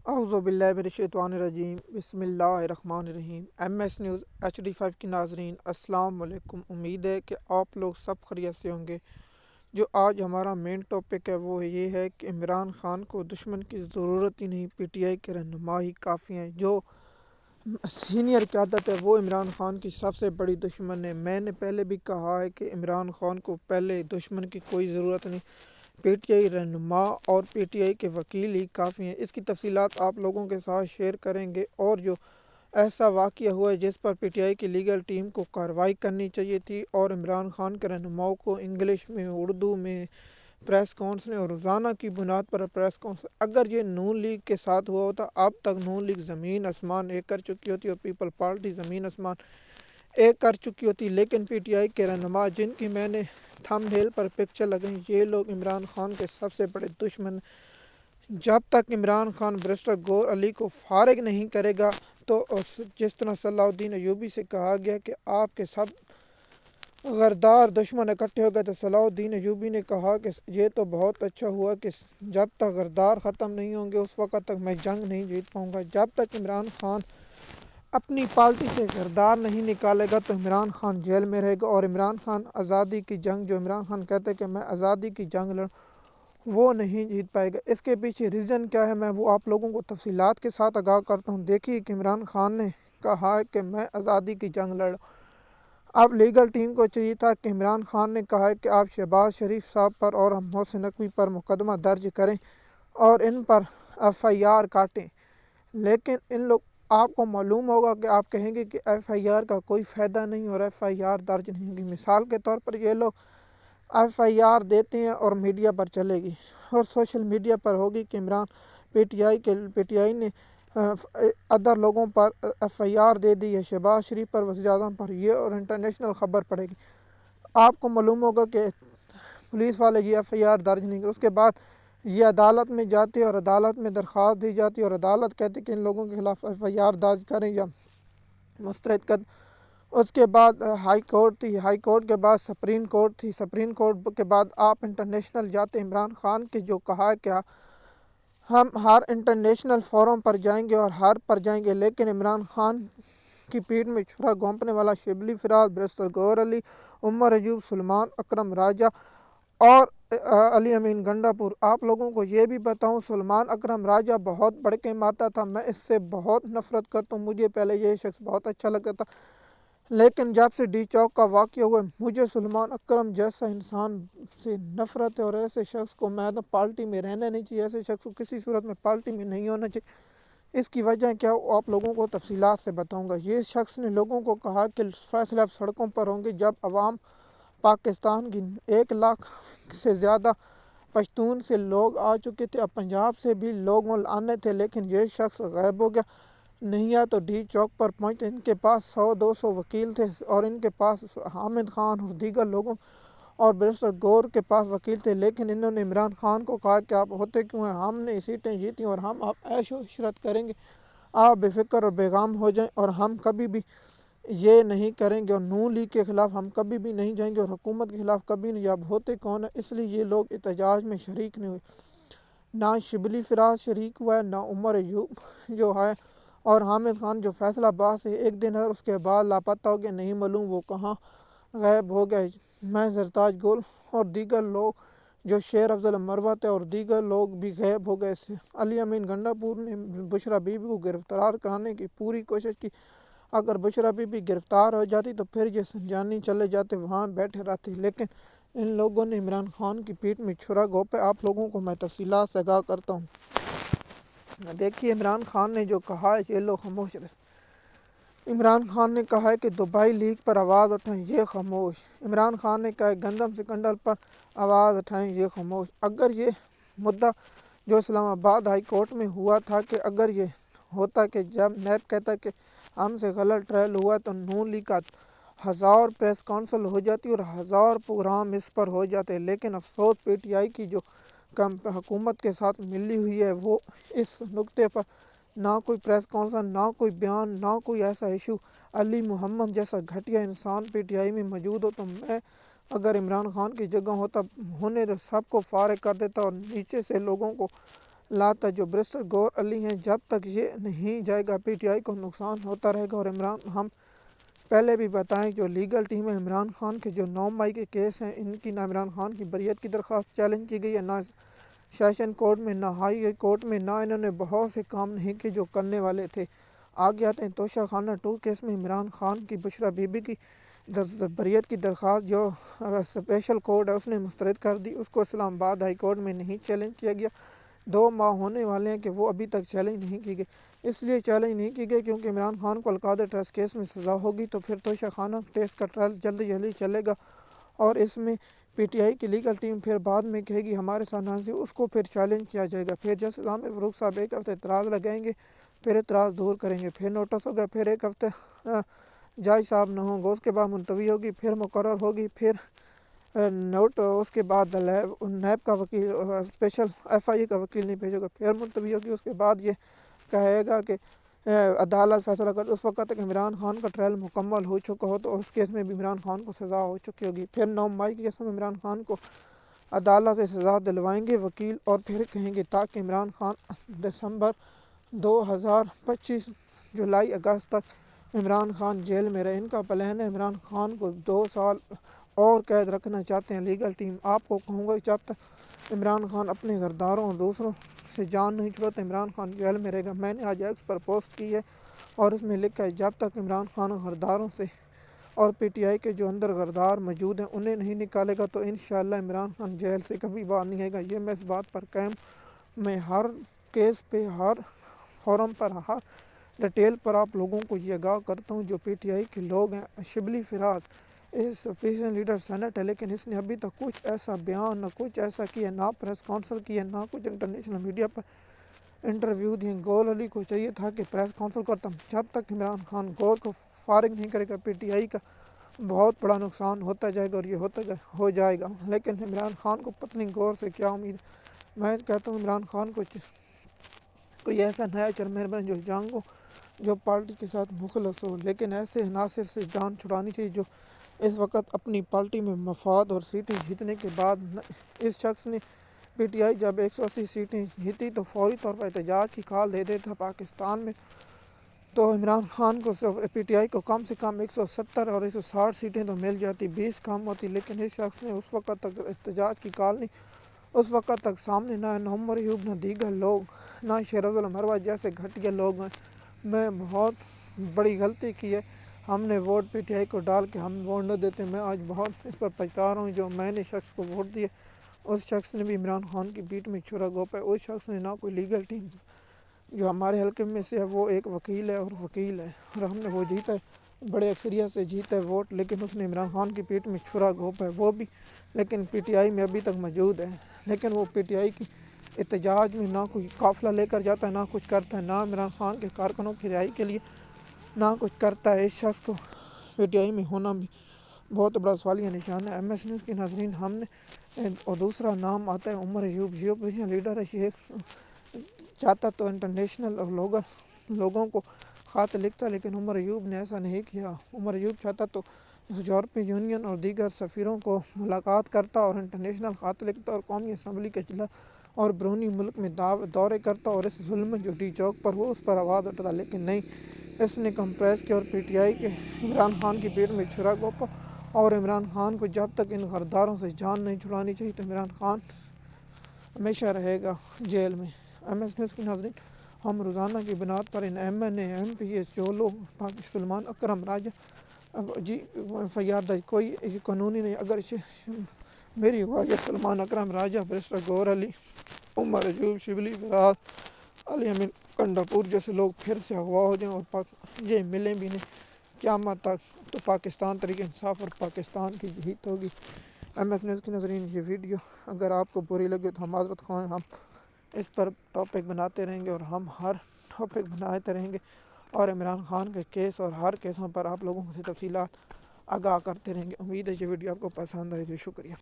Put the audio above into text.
اعوذ باللہ من الشیطان الرجیم بسم اللہ الرحمن الرحیم ایم ایس نیوز HD5 کی ناظرین السلام علیکم۔ امید ہے کہ آپ لوگ سب خیریت سے ہوں گے۔ جو آج ہمارا مین ٹاپک ہے وہ یہ ہے کہ عمران خان کو دشمن کی ضرورت ہی نہیں، PTI کے رہنما ہی کافی ہیں۔ جو سینئر قیادت ہے وہ عمران خان کی سب سے بڑی دشمن ہے۔ میں نے پہلے بھی کہا ہے کہ عمران خان کو پہلے دشمن کی کوئی ضرورت نہیں، PTI رہنما اور PTI کے وکیل ہی کافی ہیں۔ اس کی تفصیلات آپ لوگوں کے ساتھ شیئر کریں گے، اور جو ایسا واقعہ ہوا ہے جس پر PTI کی لیگل ٹیم کو کارروائی کرنی چاہیے تھی، اور عمران خان کے رہنماؤں کو انگلش میں، اردو میں پریس کانفرنس اور روزانہ کی بنیاد پر پریس کانفرنس، اگر یہ نون لیگ کے ساتھ ہوا ہوتا اب تک نون لیگ زمین آسمان ایک کر چکی ہوتی اور پیپل پارٹی زمین آسمان ایک کر چکی ہوتی۔ لیکن PTI کے رہنما جن کی میں نے تھم نیل پر پکچر لگائی، یہ لوگ عمران خان کے سب سے بڑے دشمن ہیں۔ جب تک عمران خان بیرسٹر گور علی کو فارغ نہیں کرے گا تو جس طرح صلاح الدین ایوبی سے کہا گیا کہ آپ کے سب غدار دشمن اکٹھے ہو گئے، تو صلاح الدین ایوبی نے کہا کہ یہ تو بہت اچھا ہوا کہ جب تک غدار ختم نہیں ہوں گے اس وقت تک میں جنگ نہیں جیت پاؤں گا۔ جب تک عمران خان اپنی پارٹی سے غدار نہیں نکالے گا تو عمران خان جیل میں رہے گا، اور عمران خان آزادی کی جنگ، جو عمران خان کہتے کہ میں آزادی کی جنگ لڑوں، وہ نہیں جیت پائے گا۔ اس کے پیچھے ریزن کیا ہے میں وہ آپ لوگوں کو تفصیلات کے ساتھ آگاہ کرتا ہوں۔ دیکھیے کہ عمران خان نے کہا ہے کہ میں آزادی کی جنگ لڑوں۔ اب لیگل ٹیم کو چاہیے تھا کہ عمران خان نے کہا ہے کہ آپ شہباز شریف صاحب پر اور محسن نقوی پر مقدمہ درج کریں اور ان پر FIR کاٹیں، لیکن ان لوگ آپ کو معلوم ہوگا کہ آپ کہیں گے کہ FIR کا کوئی فائدہ نہیں اور FIR درج نہیں ہوگی۔ مثال کے طور پر یہ لوگ FIR دیتے ہیں اور میڈیا پر چلے گی اور سوشل میڈیا پر ہوگی کہ عمران PTI نے ادر لوگوں پر FIR دے دی ہے، شہباز شریف پر، وزیر اعظم پر، یہ اور انٹرنیشنل خبر پڑے گی۔ آپ کو معلوم ہوگا کہ پولیس والے یہ FIR درج نہیں کرتے، اس کے بعد یہ عدالت میں جاتی ہے اور عدالت میں درخواست دی جاتی ہے اور عدالت کہتی کہ ان لوگوں کے خلاف FIR درج کریں یا مسترد کر۔ اس کے بعد ہائی کورٹ تھی، ہائی کورٹ کے بعد سپریم کورٹ تھی، سپریم کورٹ کے بعد آپ انٹرنیشنل جاتے۔ عمران خان کے جو کہا کہ ہم ہر انٹرنیشنل فورم پر جائیں گے اور ہر پر جائیں گے، لیکن عمران خان کی پیٹھ میں چھرا گھونپنے والا شبلی فراز، بیرسٹر گور علی، عمر ایوب، سلمان اکرم راجہ اور علی امین گنڈا پور۔ آپ لوگوں کو یہ بھی بتاؤں، سلمان اکرم راجہ بہت بڑکے مارتا تھا، میں اس سے بہت نفرت کرتا ہوں، مجھے پہلے یہ شخص بہت اچھا لگتا تھا، لیکن جب سے ڈی چوک کا واقعہ ہوا مجھے سلمان اکرم جیسا انسان سے نفرت ہے، اور ایسے شخص کو میں تو پارٹی میں رہنا نہیں چاہیے، ایسے شخص کو کسی صورت میں پارٹی میں نہیں ہونا چاہیے۔ اس کی وجہ کیا آپ لوگوں کو تفصیلات سے بتاؤں گا۔ یہ شخص نے لوگوں کو کہا کہ فیصلے اب سڑکوں پر ہوں گے۔ جب عوام پاکستان کی 1 لاکھ سے زیادہ پشتون سے لوگ آ چکے تھے، اب پنجاب سے بھی لوگ آنے تھے، لیکن یہ شخص غائب ہو گیا، نہیں آیا تو ڈی چوک پر پہنچتے۔ ان کے پاس 100-200 وکیل تھے اور ان کے پاس حامد خان اور دیگر لوگوں اور بیرسٹر گور کے پاس وکیل تھے، لیکن انہوں نے عمران خان کو کہا کہ آپ ہوتے کیوں ہیں، ہم نے سیٹیں جیتی اور ہم آپ عیش و عشرت کریں گے، آپ بے فکر اور بیغام ہو جائیں، اور ہم کبھی بھی یہ نہیں کریں گے، اور نون لیگ کے خلاف ہم کبھی بھی نہیں جائیں گے اور حکومت کے خلاف کبھی نہیں۔ اب ہوتے کون ہیں؟ اس لیے یہ لوگ احتجاج میں شریک نہیں ہوئے، نہ شبلی فراز شریک ہوا ہے، نہ عمر ایوب جو ہے، اور حامد خان جو فیصل آباد سے ایک دن ہے اس کے بعد لاپتہ ہو گیا، نہیں معلوم وہ کہاں غائب ہو گئے۔ میں زرتاج گل اور دیگر لوگ جو شیر افضل مروت ہے اور دیگر لوگ بھی غائب ہو گئے تھے۔ علی امین گنڈا پور نے بشرا بی بی کو گرفتار کرانے کی پوری کوشش کی، اگر بشرا بی بی گرفتار ہو جاتی تو پھر یہ سنجانی چلے جاتے، وہاں بیٹھے رہتے، لیکن ان لوگوں نے عمران خان کی پیٹھ میں چھرا گھونپا۔ آپ لوگوں کو میں تفصیلات سے آگاہ کرتا ہوں۔ دیکھیے عمران خان نے جو کہا ہے یہ لوگ خاموش رہے۔ عمران خان نے کہا ہے کہ دبئی لیگ پر آواز اٹھائیں، یہ خاموش۔ عمران خان نے کہا ہے گندم سکنڈل پر آواز اٹھائیں، یہ خاموش۔ اگر یہ مدعا جو اسلام آباد ہائی کورٹ میں ہوا تھا کہ اگر یہ ہوتا کہ جب نیب کہتا کہ ہم سے غلط ٹرائل ہوا تو نون لیگ کا 1000 پریس کانفرنس ہو جاتی اور 1000 پروگرام اس پر ہو جاتے، لیکن افسوس PTI کی جو حکومت کے ساتھ ملی ہوئی ہے وہ اس نقطے پر نہ کوئی پریس کانفرنس، نہ کوئی بیان، نہ کوئی ایسا ایشو۔ علی محمد جیسا گھٹیا انسان PTI میں موجود ہو تو میں اگر عمران خان کی جگہ ہوتا ہونے تو سب کو فارغ کر دیتا اور نیچے سے لوگوں کو لاتا جو برسٹر گور علی ہیں، جب تک یہ نہیں جائے گا پی ٹی آئی کو نقصان ہوتا رہے گا۔ اور ہم پہلے بھی بتائیں جو لیگل ٹیم ہے عمران خان کے جو 9 مئی کے کیس ہیں، ان کی نہ عمران خان کی بریت کی درخواست چیلنج کی گئی ہے، نہ سیشن کورٹ میں، نہ ہائی کورٹ میں، نہ انہوں نے بہت سے کام نہیں کیے جو کرنے والے تھے۔ آگے آتے ہیں توشہ خانہ 2 کیس میں عمران خان کی بشرا بی بی کی بریت کی درخواست جو اسپیشل کورٹ ہے اس نے مسترد کر دی، اس کو اسلام آباد ہائی کورٹ میں نہیں چیلنج کیا گیا۔ 2 ماہ ہونے والے ہیں کہ وہ ابھی تک چیلنج نہیں کی گئی، اس لیے چیلنج نہیں کی گئی کیونکہ عمران خان کو القادر ٹرسٹ کیس میں سزا ہوگی، تو پھر توشہ خانہ کیس کا ٹرائل جلدی چلے گا اور اس میں پی ٹی آئی کی لیگل ٹیم پھر بعد میں کہے گی ہمارے ساتھ نہ سی، اس کو پھر چیلنج کیا جائے گا۔ پھر جسٹس عامر فاروق صاحب ایک ہفتے اعتراض لگائیں گے، پھر اعتراض دور کریں گے، پھر نوٹس ہوگا، پھر ایک ہفتے جج صاحب نہ ہوں گے، اس کے بعد ملتوی ہوگی، پھر مقرر ہوگی، پھر اس کے بعد نیب کا وکیل اسپیشل ایف آئی اے کا وکیل نہیں بھیجے گا، پھر ملتوی ہوگی، اس کے بعد یہ کہے گا کہ عدالت فیصلہ کر، اس وقت تک عمران خان کا ٹرائل مکمل ہو چکا ہو تو اس کیس میں بھی عمران خان کو سزا ہو چکی ہوگی۔ پھر 9 مئی کے کیس میں عمران خان کو عدالت سے سزا دلوائیں گے وکیل، اور پھر کہیں گے تاکہ عمران خان دسمبر 2025 جولائی اگست تک عمران خان جیل میں رہے۔ ان کا پلان ہے عمران خان کو 2 سال اور قید رکھنا چاہتے ہیں لیگل ٹیم۔ آپ کو کہوں گا جب تک عمران خان اپنے غرداروں اور دوسروں سے جان نہیں چھڑاتے عمران خان جیل میں رہے گا۔ میں نے آج ایکس پر پوسٹ کی ہے اور اس میں لکھا ہے جب تک عمران خان غرداروں سے اور پی ٹی آئی کے جو اندر غردار موجود ہیں انہیں نہیں نکالے گا تو انشاءاللہ عمران خان جیل سے کبھی باہر نہیں آئے گا۔ یہ میں اس بات پر قائم، میں ہر کیس پہ، ہر فورم پر، ہر ڈیٹیل پر آپ لوگوں کو یہ آگاہ کرتا ہوں۔ جو پی ٹی آئی کے لوگ ہیں، شبلی فراز اس اپوزیشن لیڈر سینٹ ہے، لیکن اس نے ابھی تک کچھ ایسا بیان، نہ کچھ ایسا کیا، نہ پریس کانفرنس کی ہے، نہ کچھ انٹرنیشنل میڈیا پر انٹرویو دیے۔ گول علی کو چاہیے تھا کہ پریس کانفرنس کرتا، جب تک عمران خان گور کو فارغ نہیں کرے گا پی ٹی آئی کا بہت بڑا نقصان ہوتا جائے گا اور یہ ہو جائے گا۔ لیکن عمران خان کو پتہ نہیں گور سے کیا امید ہے۔ میں کہتا ہوں عمران خان کو کوئی ایسا نیا چیئرمین بنے جو جنگ ہو، جو پارٹی کے ساتھ مخلص ہو، لیکن ایسے عناصر سے جان چھڑانی چاہیے جو اس وقت اپنی پارٹی میں مفاد اور سیٹیں جیتنے کے بعد، اس شخص نے پی ٹی آئی جب 180 سیٹیں جیتی تو فوری طور پر احتجاج کی کال دے دیتا پاکستان میں، تو عمران خان کو پی ٹی آئی کو کم سے کم 170 اور 160 سیٹیں تو مل جاتی، 20 کم ہوتی، لیکن اس شخص نے اس وقت تک احتجاج کی کال نہیں، اس وقت تک سامنے نہ عمر ایوب، نہ دیگر لوگ، نہ شیر افضل مروہ جیسے گھٹیا لوگ ہیں۔ میں بہت بڑی غلطی کی ہے، ہم نے ووٹ پی ٹی آئی کو ڈال کے ہم ووٹ نہ دیتے، میں آج بہت اس پر پچھتا رہا ہوں۔ جو میں نے شخص کو ووٹ دیے اس شخص نے بھی عمران خان کی پیٹھ میں چھرا گھونپا ہے، اس شخص نے نہ کوئی لیگل ٹیم، جو ہمارے حلقے میں سے ہے وہ ایک وکیل ہے اور ہم نے وہ جیتا ہے، بڑے اکثریت سے جیتا ہے ووٹ، لیکن اس نے عمران خان کی پیٹھ میں چھرا گھونپا ہے، وہ بھی لیکن پی ٹی آئی میں ابھی تک موجود ہے، لیکن وہ پی ٹی آئی کی احتجاج میں نہ کوئی قافلہ لے کر جاتا ہے، نہ کچھ کرتا ہے، نہ عمران خان کے کارکنوں کی رہائی کے لیے نہ کچھ کرتا ہے۔ اس شخص کو پی ٹی آئی میں ہونا بھی بہت بڑا سوالیہ نشان ہے۔ ایم ایس نیوز کے ناظرین، ہم نے اور دوسرا نام آتا ہے عمر ایوب، یہ اپوزیشن لیڈر ہے، یہ چاہتا تو انٹرنیشنل اور لوگوں کو خط لکھتا، لیکن عمر ایوب نے ایسا نہیں کیا۔ عمر ایوب چاہتا تو یورپی یونین اور دیگر سفیروں کو ملاقات کرتا اور انٹرنیشنل خط لکھتا اور قومی اسمبلی کے اجلاس اور بیرونی ملک میں دورے کرتا اور اس ظلم جو ڈی چوک پر ہو اس پر آواز اٹھاتا، لیکن نہیں، اس نے کمپریس کیا اور پی ٹی آئی کے عمران خان کی پیٹھ میں چھرا گھونپا، اور عمران خان کو جب تک ان غداروں سے جان نہیں چھڑانی چاہیے تو عمران خان ہمیشہ رہے گا جیل میں۔ ایم ایس نیوز کے ناظرین، ہم روزانہ کی بنیاد پر ان ایم این اے، ایم پی ایس، جو لوگ سلمان اکرم راجہ جی فیاردہ، کوئی قانونی نہیں، اگر میری واجہ سلمان اکرم راجہ، برسٹر گور علی، عمر ایوب، شبلی فراز، علی امین کنڈاپور جیسے لوگ پھر سے اغوا ہو جائیں اور یہ ملیں بھی نہیں قیامت تک، تو پاکستان تحریک انصاف اور پاکستان کی جیت ہوگی۔ ایم ایس نیوز کے ناظرین، یہ ویڈیو اگر آپ کو بری لگے تو ہم معذرت خواہ ہیں، ہم اس پر ٹاپک بناتے رہیں گے اور ہم ہر ٹاپک بناتے رہیں گے اور عمران خان کے کیس اور ہر کیسوں پر آپ لوگوں سے تفصیلات آگاہ کرتے رہیں گے۔ امید ہے یہ ویڈیو آپ کو پسند آئے گی۔ شکریہ۔